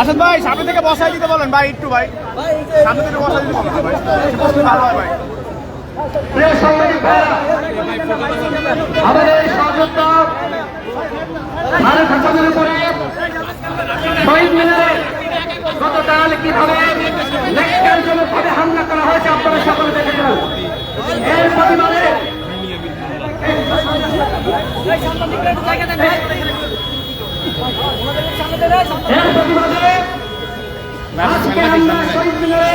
আসাদ ভাই সামনে থেকে বসাই দিতে বলেন ভাই, একটু ভাই সামনে থেকে বসাই দিতে বলেন ভাই, বসলে ভালো হয় ভাই। প্রিয় সাংবাদিক ভাইরা, আমাদের এই সহযোদ্ধা ভারত হাসানের উপরে শহীদ মিনারে গতকাল কিভাবে ন্যাক্কারজনকভাবে হামলা করা হয়েছে আপনারা সকলে দেখেছেন। এর প্রতিবাদে আজকে আমরা শহীদ মিনারে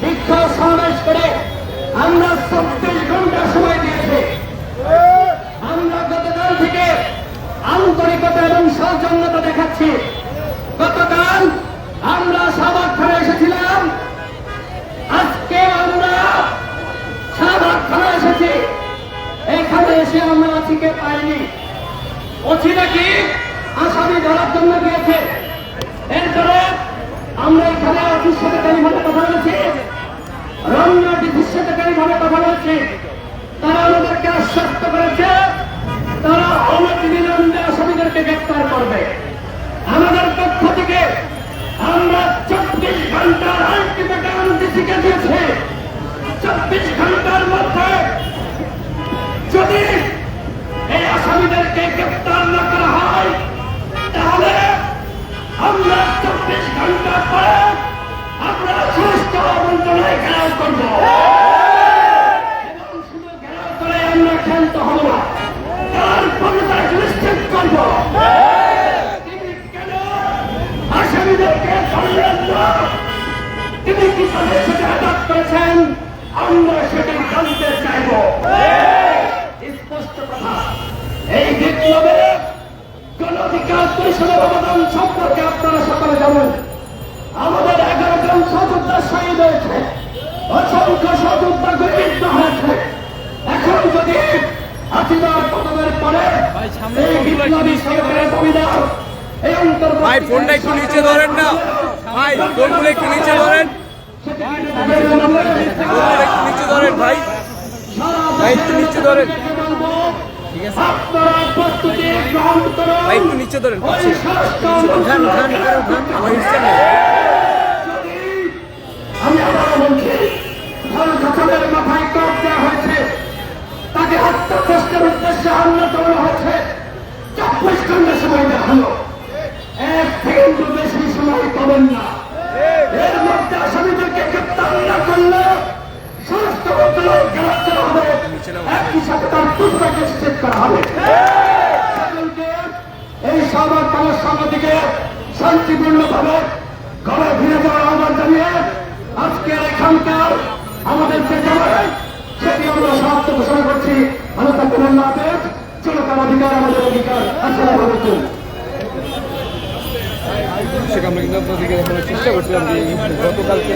বিক্ষোভ সমাবেশ করে আমরা 24 ঘন্টা সময় দিয়েছি। আমরা গতকাল থেকে আন্তরিকতা এবং সৌজন্যতা দেখাচ্ছি। গতকাল আমরা শাহবাগ থানায় এসেছিলাম, আজকে আমরা শাহবাগ থানায় এসেছি। এখানে এসে আমরা অচিকে পাইনি। অচি নাকি আসামি ধরার জন্য গিয়েছে। এরপরে আমরা এখানে অফিস সাথে ভাবে কথা বলেছি, রমনা ডিসির সাথে ভাবে কথা বলেছি। তারা আমাদেরকে আশ্বস্ত করেছে তারা অনতিবিলম্বে আসামিদেরকে গ্রেফতার করবে। আমাদের পক্ষ থেকে আমরা 24 ঘন্টার আলটিমেটাম ডিসিকে দিয়েছি। 24 ঘন্টার মধ্যে যদি এই আসামিদেরকে গ্রেফতার না করা হয় তাহলে আমরা 24 ঘন্টা পরে আমরা সুষ্ঠু মন্ত্রণালয় ঘেরাও করব এবং শুধু ঘেরাও করে আমরা ক্ষান্ত হব না, তার ক্ষমতা নিশ্চিত করব। তিনি কেন আসামিদেরকে ধরলেন না, তিনি কি তাদের সাথে আঘাত করেছেন, আমরা সেটা জানতে চাইব। স্পষ্ট কথা, এই বিপ্লবে গণ অধিকার পরিষদের অবদান সম্পর্কে আপনারা সকলে জানেন। আমাদের 11 জন সহযোদ্ধা শহীদ হয়েছে, অসংখ্য সহযোদ্ধা গুলিবিদ্ধ হয়েছে। এখন যদি হাসিনার পতনের পরে এই বিপ্লবী সরকারের দাবিদার এই অন্তর্বর্তী ভাই ফোনটা একটু নিচে ধরেন না ভাই, ফোনগুলো একটু নিচে ধরেন, একটু নিচে ধরেন ভাই, ভাই একটু নিচে ধরেন, ঠিক আছে ভাই একটু নিচে ধরেন, আমি আবার বলছি, ভারতের মাথায় কপ দেওয়া হয়েছে, তাকে হত্যাপ্রস্তের উদ্দেশ্যে হামলা চালানো হয়েছে। 24 ঘন্টা সময় দেওয়া হলো, 1 সেকেন্ড বেশি সময় পাবেন না। এর মধ্যে আসামিদেরকে গ্রেপ্তার না করলে সমস্ত মন্ত্রণালয় ঘেরাও করা হবে, একই সাথে তার টুকরাকে নিশ্চিত করা হবে। এই সবার তাদের সমাধিকে শান্তিপূর্ণভাবে ঘরে ফিরে যাওয়ার আহ্বান জানিয়ে আজকের এখানকার আমাদের যে জমায়েত সেটি আমরা সমাপ্ত ঘোষণা করছি। ভালো থাকবেন, আল্লাহ হাফেজ। জনতার অধিকার আমাদের অধিকার। আসসালামু আলাইকুম। আমরা কিন্তু আপনাদেরকে দেখানোর চেষ্টা করছিলাম যে গতকালকে